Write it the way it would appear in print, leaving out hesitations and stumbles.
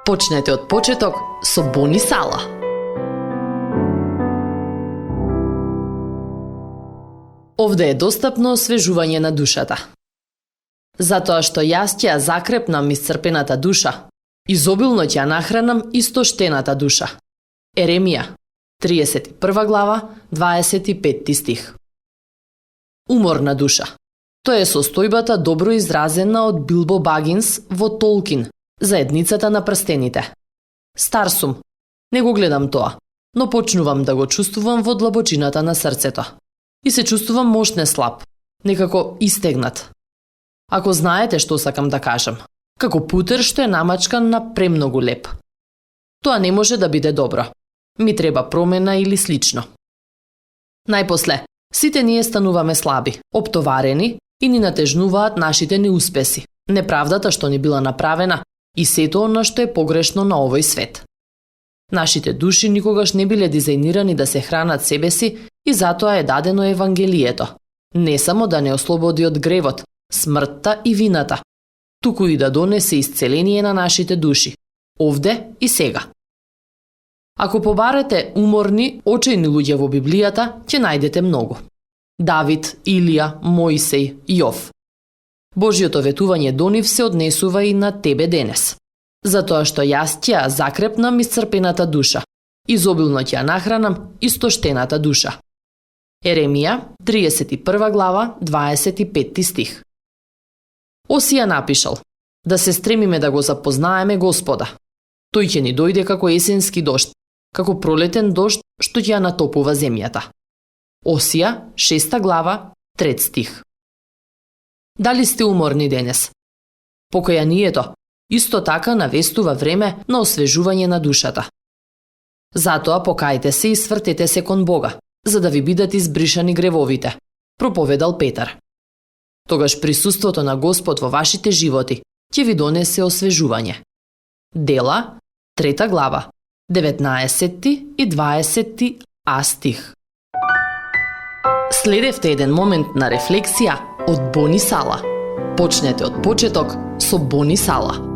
Почнете од почеток со Бони Сала. Овде е достапно освежување на душата. Затоа што јас ќе ја закрепнам исцрпената душа, изобилно ќе ја нахранам истоштената душа. Еремија, 31 глава, 25 стих. Уморна душа. Тоа е состојбата добро изразена од Билбо Багинс во Толкин, Заедницата на прстените. Стар сум, не го гледам тоа, но почнувам да го чувствувам во длабочината на срцето. И се чувствувам мошне слаб, некако истегнат. Ако знаете што сакам да кажам, како путер што е намачкан на премногу леп. Тоа не може да биде добро. Ми треба промена или слично. Најпосле, сите ние стануваме слаби, оптоварени и ни натежнуваат нашите неуспеси, неправдата што ни била направена и сето она што е погрешно на овој свет. Нашите души никогаш не биле дизајнирани да се хранат себе си и затоа е дадено Евангелието, не само да не ослободи од гревот, смртта и вината, туку и да донесе исцеление на нашите души, овде и сега. Ако побарате уморни, очајни луѓе во Библијата, ќе најдете многу. Давид, Илија, Мојсеј, Јов. Божјото ветување до нив се однесува и на тебе денес. Затоа што јас ќе ја закрепнам исцрпената душа, изобилно ќе ја нахранам истоштената душа. Еремија, 31 глава, 25 стих. Осија напишал: да се стремиме да го запознаеме Господа. Тој ќе ни дојде како есенски дожд, како пролетен дожд што ќе ја натопува земјата. Осија, 6 глава, 3 стих. Дали сте уморни денес? Покајанието исто така навестува време на освежување на душата. Затоа покајте се и свртете се кон Бога, за да ви бидат избришани гревовите, проповедал Петар. Тогаш присуството на Господ во вашите животи ќе ви донесе освежување. Дела, 3 глава, 19 и 20 стих. Следевте еден момент на рефлексија од Бони Сала. Почнете од почеток со Бони Сала.